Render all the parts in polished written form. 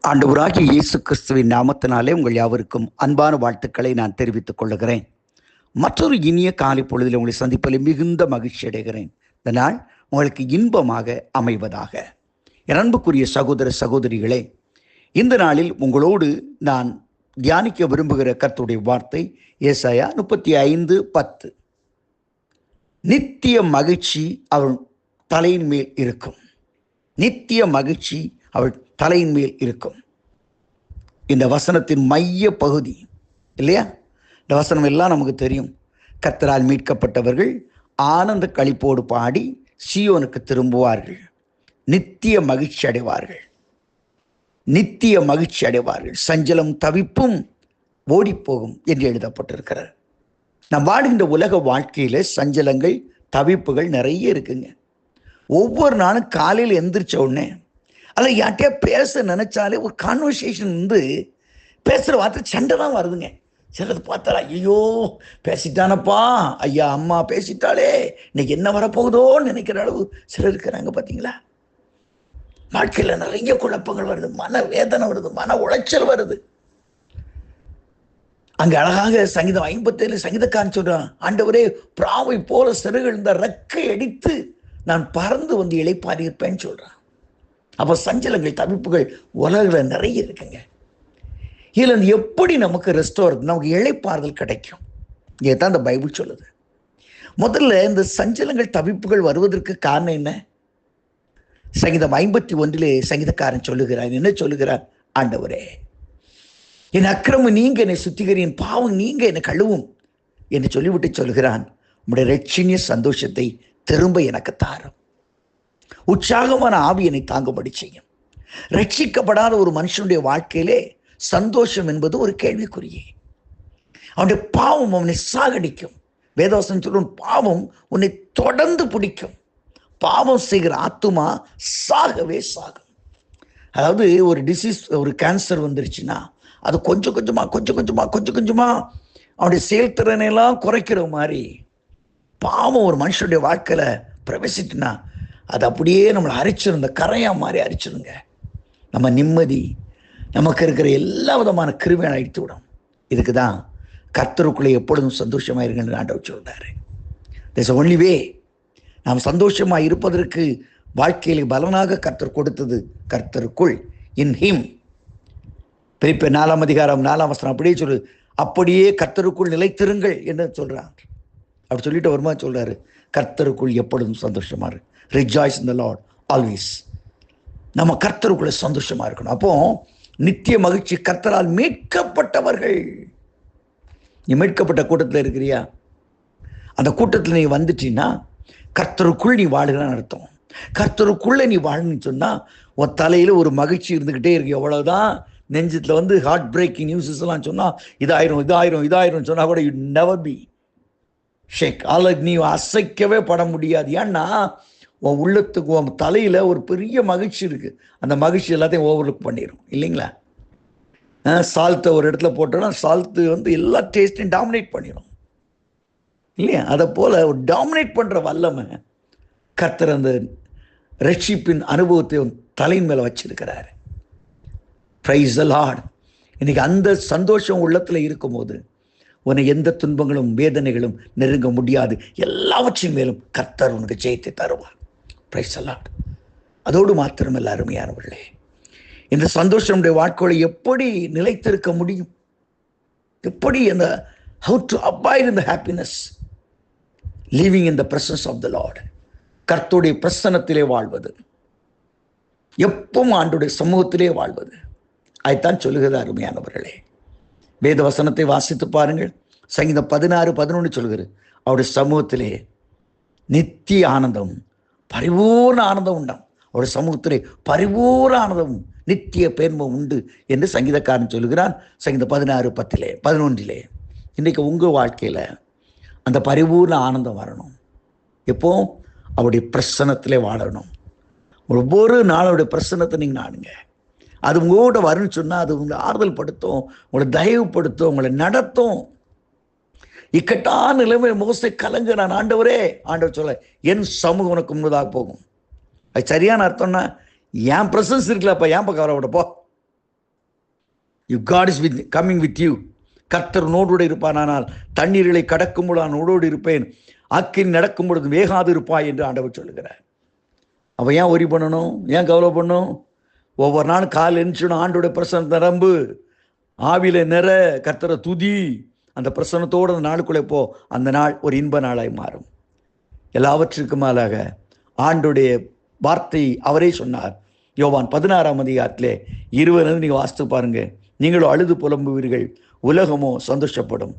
ஆண்டவராகிய இயேசு கிறிஸ்துவின் நாமத்தினாலே உங்கள் யாவருக்கும் அன்பான வாழ்த்துக்களை நான் தெரிவித்துக் கொள்கிறேன். மற்றொரு இனிய காலை பொழுதில் உங்களை சந்திப்பதில் மிகுந்த மகிழ்ச்சி அடைகிறேன். இந்த நாள் உங்களுக்கு இன்பமாக அமைவதாக. என் அன்புக்குரிய சகோதர சகோதரிகளே, இந்த நாளில் உங்களோடு நான் தியானிக்க விரும்புகிற கர்த்தருடைய வார்த்தை ஏசாயா 35:10. நித்திய மகிழ்ச்சி அவள் தலையின் மேல் இருக்கும். நித்திய மகிழ்ச்சி அவள் தலையின் மேல் இருக்கும். இந்த வசனத்தின் மைய பகுதி இல்லையா? இந்த வசனம் எல்லாம் நமக்கு தெரியும். கர்த்தரால் மீட்கப்பட்டவர்கள் ஆனந்த களிப்போடு பாடி சீயோனுக்கு திரும்புவார்கள், நித்திய மகிழ்ச்சி அடைவார்கள். நித்திய மகிழ்ச்சி அடைவார்கள், சஞ்சலம் தவிப்பும் ஓடிப்போகும் என்று எழுதப்பட்டிருக்கிறார். நம் வாழ்கின்ற உலக வாழ்க்கையில சஞ்சலங்கள் தவிப்புகள் நிறைய இருக்குங்க. ஒவ்வொரு நாளும் காலையில் எந்திரிச்ச உடனே அதில் யார்கிட்டயா பேச நினைச்சாலே ஒரு கான்வர்சேஷன் பேசுகிற வார்த்தை சண்டை தான் வருதுங்க. சிலது பார்த்தா ஐயோ பேசிட்டானப்பா, ஐயா அம்மா பேசிட்டாலே இன்னைக்கு என்ன வரப்போகுதோன்னு நினைக்கிற அளவு சிலர் இருக்கிறாங்க. பார்த்தீங்களா? வாழ்க்கையில் நிறைய குழப்பங்கள் வருது, மன வேதனை வருது, மன உளைச்சல் வருது. அங்கே அழகாக சங்கீதம் 57 சங்கீதக்காரன் சொல்றான், ஆண்டவரே பிராவை போல சிறுகள் இந்த ரெக்கை அடித்து நான் பறந்து வந்து இளைப்பாரி இருப்பேன்னு சொல்றான். அப்போ சஞ்சலங்கள் தவிப்புகள் உலகில் நிறைய இருக்குங்க. இதில் எப்படி நமக்கு ரெஸ்டோர், நமக்கு இளைப்பாறுதல் கிடைக்கும்? இதுதான் இந்த பைபிள் சொல்லுது. முதல்ல இந்த சஞ்சலங்கள் தவிப்புகள் வருவதற்கு காரணம் என்ன? சங்கீதம் 51 சங்கீதக்காரன் சொல்லுகிறார். என்ன சொல்லுகிறார்? ஆண்டவரே என் அக்கிரமம் நீங்க என்னை சுத்திகரி, என் பாவம் நீங்க என்னை கழுவும் என்று சொல்லிவிட்டு சொல்கிறான், உம்முடைய ரட்சணிய சந்தோஷத்தை திரும்ப எனக்கு தாரும். உற்சாகமான ஆவி என்னை தாங்கும்படி செய்யும். ரட்சிக்கப்படாத ஒரு மனுஷனுடைய வாழ்க்கையிலே சந்தோஷம் என்பது ஒரு கேள்விக்குறியே. அவனுடைய பாவம் அவனை சாகடிக்கும். வேதவசனம் சொல்லும், பாவம் உன்னை தொடர்ந்து பிடிக்கும். பாவம் செய்கிற ஆத்துமா சாகவே சாகும். அதாவது ஒரு டிசீஸ், ஒரு கேன்சர் வந்துருச்சுன்னா அது கொஞ்சம் கொஞ்சமா அவனுடைய செயல்திறனையெல்லாம் குறைக்கிற மாதிரி பாவம் ஒரு மனுஷனுடைய வாழ்க்கையில பிரவேசிட்டுனா அது அப்படியே நம்மளை அரிச்சிருந்த கரையா மாதிரி அரிச்சிருங்க. நம்ம நிம்மதி, நமக்கு இருக்கிற எல்லா விதமான கிருமியை அழித்து விடும். இதுக்கு தான் கர்த்தருக்குள்ளே எப்பொழுதும் சந்தோஷமாக இருக்குன்னு ஆண்டவர் சொல்றாரு. This only way. நாம் சந்தோஷமாக இருப்பதற்கு வாழ்க்கையில் பலனாக கர்த்தர் கொடுத்தது கர்த்தருக்குள், இன் ஹிம். பிலிப்பியர் 4:4 அப்படியே சொல்லு, அப்படியே கர்த்தருக்குள் நிலைத்திருங்கள் என்று சொல்றார். அப்படி சொல்லிட்டு வருமா சொல்றாரு, கர்த்தருக்குள் எப்பொழுதும் சந்தோஷமா இருக்கு. ரிஜாய்ஸ் இன் தி லார்ட் ஆல்வேஸ். நம்ம கர்த்தருக்குள்ள சந்தோஷமா இருக்கணும். அப்போ நித்திய மகிழ்ச்சி. கர்த்தரால் மீட்கப்பட்டவர்கள். நீ மீட்கப்பட்ட கூட்டத்தில் இருக்கிறியா? அந்த கூட்டத்தில் நீ வந்துட்டீன்னா கர்த்தருக்குள் நீ வாழுகிறான்னு அர்த்தம். கர்த்தருக்குள்ள நீ வாழணும்னு சொன்னா உன் தலையில ஒரு மகிழ்ச்சி இருந்துகிட்டே இருக்கு. எவ்வளவுதான் நெஞ்சத்துல ஹார்ட் பிரேக்கிங் நியூஸஸ் எல்லாம் சொன்னா இதாயிரும் சொன்னா கூட யூ நெவர் பி ஷேக். நீ அசைக்கவே பட முடியாது. ஏன்னா உன் உள்ளத்துக்கு, உன் தலையில ஒரு பெரிய மகிழ்ச்சி இருக்கு. அந்த மகிழ்ச்சி எல்லாத்தையும் ஓவர்லுக் பண்ணிடும் இல்லைங்களா? சால்ட்டை ஒரு இடத்துல போட்டோம்னா சால்ட்டு எல்லா டேஸ்டையும் டாமினேட் பண்ணிடும் இல்லையா? அதை போல ஒரு டாமினேட் பண்ற வல்லமை கர்த்தர் அந்த ரட்சிப்பின் அனுபவத்தை தலையின் மேல வச்சிருக்கிறாரு. Praise the Lord. இன்னைக்கு அந்த சந்தோஷம் உள்ளத்துல இருக்கும்போது உன்னை எந்த துன்பங்களும் வேதனைகளும் நெருங்க முடியாது. எல்லாவற்றின் மேலும் கர்த்தர் உனக்கு ஜெயத்தை தருவார். Praise the Lord. அதோடு மாத்திரமல்ல அருமையானவர்களே, இந்த சந்தோஷம் வாழ்க்கையோட எப்படி நிலைத்திருக்க முடியும்? எப்படி அந்த how to abide in the happiness, living in the presence of the Lord. கர்த்தருடைய பிரசன்னத்திலே வாழ்வது, எப்பவும் ஆண்டுடைய சமூகத்திலே வாழ்வது. அதைத்தான் சொல்லுகிறது அருமையானவர்களே. வேத வசனத்தை வாசித்து பாருங்கள். சங்கீதம் 16:11 சொல்கிறது, அவருடைய சமூகத்திலே நித்திய ஆனந்தம், பரிபூர்ண ஆனந்தம் உண்டாம். அவருடைய சமூகத்திலே பரிபூர்ண ஆனந்தம், நித்திய பேர்மம் உண்டு என்று சங்கீதக்காரன் சொல்லுகிறான். சங்கீதம் 16:11. இன்றைக்கு உங்க வாழ்க்கையில அந்த பரிபூர்ண ஆனந்தம் வரணும். எப்போ? அவருடைய பிரசன்னத்திலே வாழணும். ஒவ்வொரு நாளுடைய பிரசன்னத்தை நீங்க நாடுங்க. அது உங்களோட வரும்னு சொன்னா அது உங்களை ஆறுதல் படுத்தும், உங்களை தயவுப்படுத்தும், உங்களை நடத்தும். இக்கட்டான நிலைமை மோசை கலங்க, நான் ஆண்டவரே, ஆண்டவர் சொல்ல, என் சமூகம் உனக்கு முன்னதாக போகும். அது சரியான அர்த்தம்னா, என் பிரசன்ஸ் இருக்குல்லப்பா, ஏன் கவலைப்பட போ, you God is with coming with you. கர்த்தர் உன்னோடு இருப்பானால் தண்ணீர்களை கடக்கும் பொழுது நான் உன்னோடு இருப்பேன், அக்கினி நடக்கும் பொழுது வேகாது இருப்பாய் என்று ஆண்டவர் சொல்லுகிறார். அவன் ஏன் ஒரி பண்ணணும், ஏன் கவலை பண்ணணும்? ஒவ்வொரு நாளும் கால் எழுந்துச்சுடும், ஆண்டோட பிரசன்னத்தை நிரம்பு, ஆவில நிற, கர்த்தரை துதி, அந்த பிரசன்னத்தோடு அந்த நாளுக்குள்ளே போ. அந்த நாள் ஒரு இன்ப நாளாய் மாறும். எல்லாவற்றுக்கும் மேலாக ஆண்டுடைய வார்த்தை அவரே சொன்னார். யோவான் 16ஆம் அதிகாரத்திலே 20 நீங்கள் வாசித்து பாருங்க. நீங்களும் அழுது புலம்புவீர்கள், உலகமோ சந்தோஷப்படும்,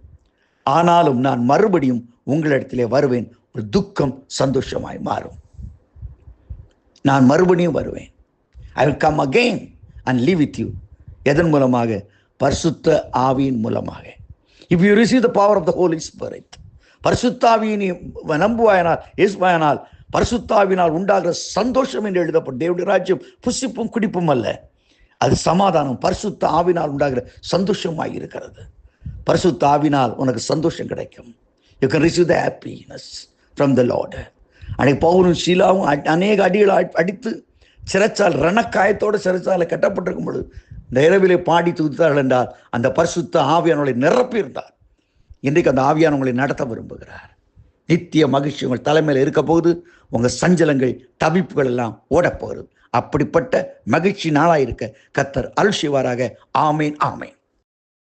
ஆனாலும் நான் மறுபடியும் உங்களிடத்திலே வருவேன், ஒரு துக்கம் சந்தோஷமாய் மாறும். நான் மறுபடியும் வருவேன். I will come again and live with you. எதன் மூலமாக? பரிசுத்த ஆவியின் மூலமாக. If you receive the power of the Holy Spirit, பரிசுத்த ஆவியை நீ நம்புவாயனால், இயேசுவாயனால், பரிசுத்தாவினால் உண்டாகிற சந்தோஷம் என்று எழுதப்படும். தேவனுடைய ராஜ்யம் புசிப்பும் குடிப்பும் அல்ல, அது சமாதானம், பரிசுத்த ஆவினால் உண்டாகிற சந்தோஷமாய் இருக்கிறது. பரிசுத்த ஆவினால் உனக்கு சந்தோஷம் கிடைக்கும். You can receive the happiness from the Lord. அன்னைக்கு பவுலும் ஷீலாவும் அநேக அடிகளை அடித்து சிறைச்சால் ரணக்காயத்தோடு சிறைச்சாலை கட்டப்பட்டிருக்கும் பொழுது இந்த இரவிலே பாடி துதித்தார்கள் என்றால் அந்த பரிசுத்த ஆவியானவர்களை நிரப்பியிருந்தார். இன்றைக்கு அந்த ஆவியானவர்களை நடத்த விரும்புகிறார். நித்திய மகிழ்ச்சி உங்கள் தலைமையில் இருக்க போகுது. உங்கள் சஞ்சலங்கள், தவிப்புகள் எல்லாம் ஓடப்போகிறது. அப்படிப்பட்ட மகிழ்ச்சி நாளாயிருக்க கர்த்தர் அருள் செய்வாராக. ஆமேன், ஆமேன்.